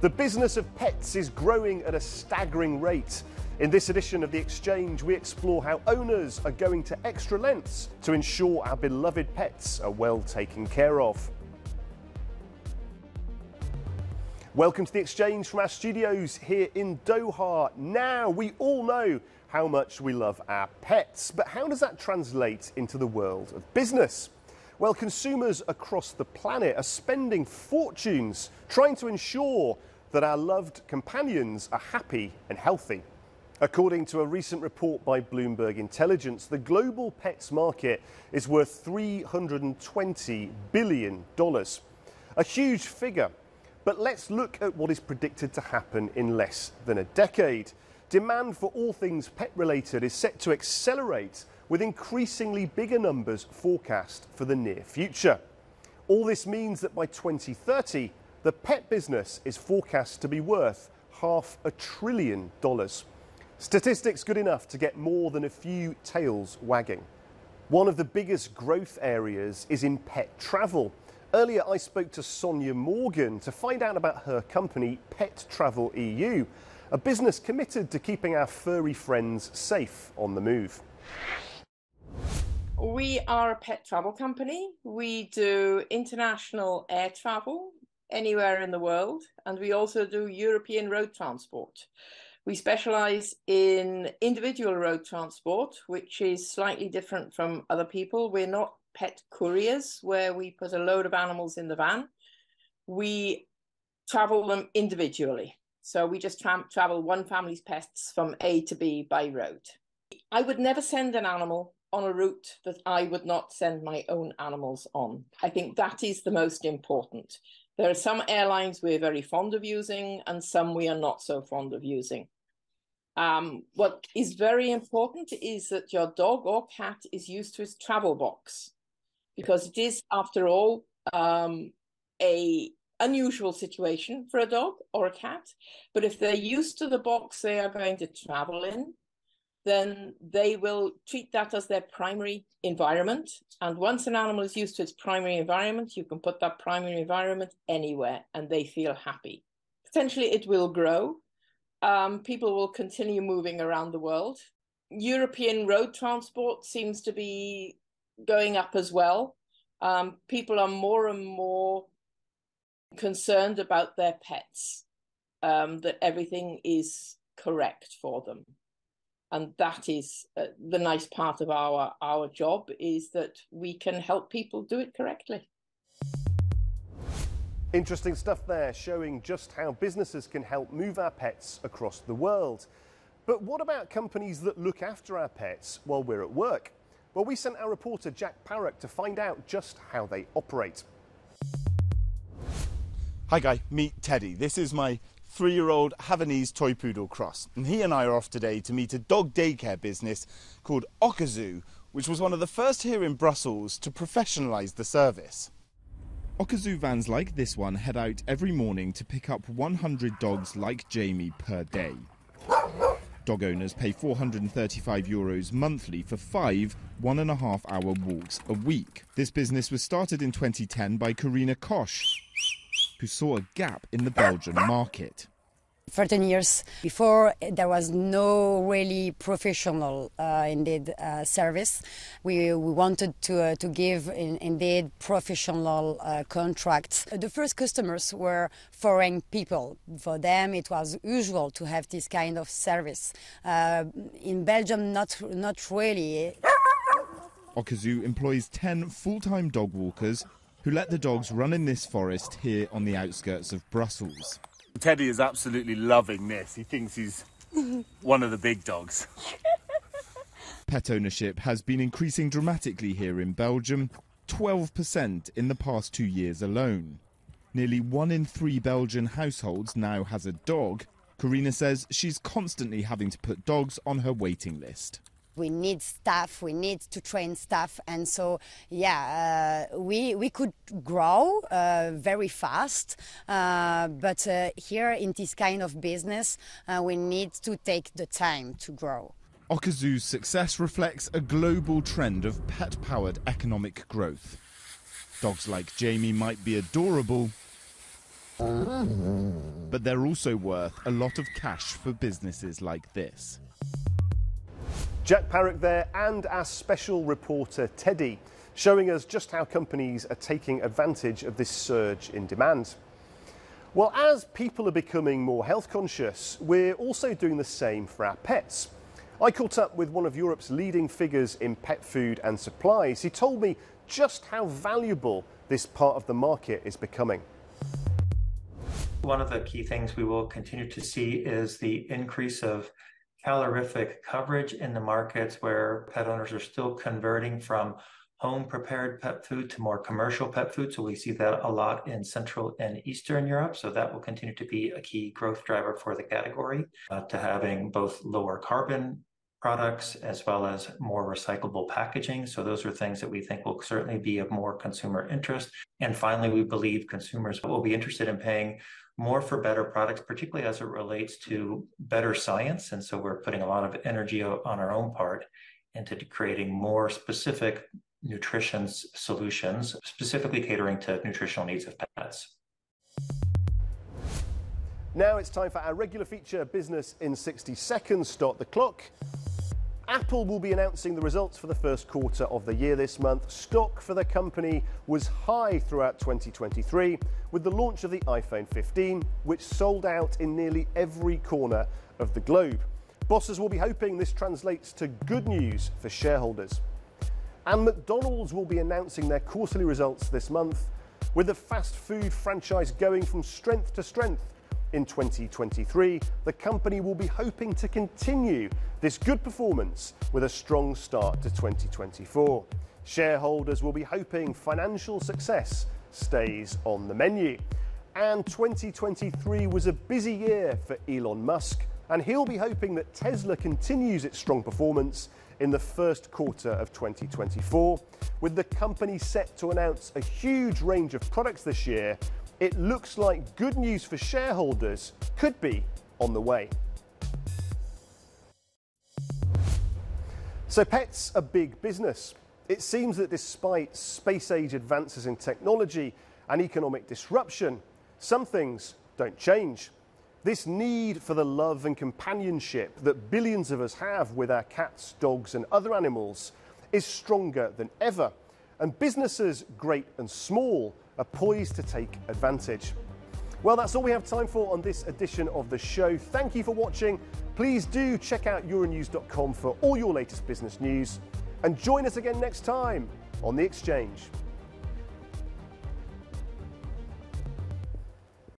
The business of pets is growing at a staggering rate. In this edition of The Exchange, we explore how owners are going to extra lengths to ensure our beloved pets are well taken care of. Welcome to The Exchange from our studios here in Doha. Now, we all know how much we love our pets, but how does that translate into the world of business? Well, consumers across the planet are spending fortunes trying to ensure that our loved companions are happy and healthy. According to a recent report by Bloomberg Intelligence, the global pets market is worth $320 billion. A huge figure, but let's look at what is predicted to happen in less than a decade. Demand for all things pet-related is set to accelerate, with increasingly bigger numbers forecast for the near future. All this means that by 2030, the pet business is forecast to be worth $500 billion. Statistics good enough to get more than a few tails wagging. One of the biggest growth areas is in pet travel. Earlier, I spoke to Sonia Morgan to find out about her company, Pet Travel EU, a business committed to keeping our furry friends safe on the move. We are a pet travel company. We do international air travel anywhere in the world, and we also do European road transport. We specialize in individual road transport, which is slightly different from other people. We're not pet couriers, where we put a load of animals in the van. We travel them individually. So we just travel one family's pets from A to B by road. I would never send an animal on a route that I would not send my own animals on. I think that is the most important. There are some airlines we're very fond of using and some we are not so fond of using. What is very important is that your dog or cat is used to its travel box, because it is, after all, a unusual situation for a dog or a cat. But if they're used to the box they are going to travel in, then they will treat that as their primary environment. And once an animal is used to its primary environment, you can put that primary environment anywhere and they feel happy. Potentially it will grow. People will continue moving around the world. European road transport seems to be going up as well. People are more and more concerned about their pets, that everything is correct for them. And that is the nice part of our job, is that we can help people do it correctly. Interesting stuff there, showing just how businesses can help move our pets across the world. But what about companies that look after our pets while we're at work? Well, we sent our reporter Jack Parrock to find out just how they operate. Hi Guy, meet Teddy. This is my 3-year-old Havanese toy poodle cross, and he and I are off today to meet a dog daycare business called Okazu, which was one of the first here in Brussels to professionalise the service. Okazu vans like this one head out every morning to pick up 100 dogs like Jamie per day. Dog owners pay €435 monthly for 5 1.5-hour walks a week. This business was started in 2010 by Karina Koch, who saw a gap in the Belgian market. For 10 years before, there was no really professional service. We wanted to give indeed professional contracts. The first customers were foreign people. For them it was usual to have this kind of service. In Belgium, not really. Okazu employs 10 full-time dog walkers who let the dogs run in this forest here on the outskirts of Brussels. Teddy is absolutely loving this. He thinks he's one of the big dogs. Pet ownership has been increasing dramatically here in Belgium, 12% in the past 2 years alone. Nearly 1 in 3 Belgian households now has a dog. Karina says she's constantly having to put dogs on her waiting list. We need staff, we need to train staff, and so we could grow very fast, but here in this kind of business we need to take the time to grow. Okazu's success reflects a global trend of pet-powered economic growth. Dogs like Jamie might be adorable, but they're also worth a lot of cash for businesses like this. Jack Parrock there, and our special reporter Teddy, showing us just how companies are taking advantage of this surge in demand. Well, as people are becoming more health conscious, we're also doing the same for our pets. I caught up with one of Europe's leading figures in pet food and supplies. He told me just how valuable this part of the market is becoming. One of the key things we will continue to see is the increase of calorific coverage in the markets where pet owners are still converting from home-prepared pet food to more commercial pet food. So we see that a lot in Central and Eastern Europe. So that will continue to be a key growth driver for the category, to having both lower carbon products as well as more recyclable packaging. So those are things that we think will certainly be of more consumer interest. And finally, we believe consumers will be interested in paying more for better products, particularly as it relates to better science. And so we're putting a lot of energy on our own part into creating more specific nutrition solutions, specifically catering to nutritional needs of pets. Now it's time for our regular feature, Business in 60 Seconds. Start the clock. Apple will be announcing the results for the first quarter of the year this month. Stock for the company was high throughout 2023 with the launch of the iPhone 15, which sold out in nearly every corner of the globe. Bosses will be hoping this translates to good news for shareholders. And McDonald's will be announcing their quarterly results this month, with the fast food franchise going from strength to strength. In 2023, the company will be hoping to continue this good performance with a strong start to 2024. Shareholders will be hoping financial success stays on the menu. And 2023 was a busy year for Elon Musk, and he'll be hoping that Tesla continues its strong performance in the first quarter of 2024. With the company set to announce a huge range of products this year, it looks like good news for shareholders could be on the way. So pets are big business. It seems that despite space-age advances in technology and economic disruption, some things don't change. This need for the love and companionship that billions of us have with our cats, dogs and other animals is stronger than ever. And businesses, great and small, are poised to take advantage. Well, that's all we have time for on this edition of the show. Thank you for watching. Please do check out euronews.com for all your latest business news. And join us again next time on The Exchange.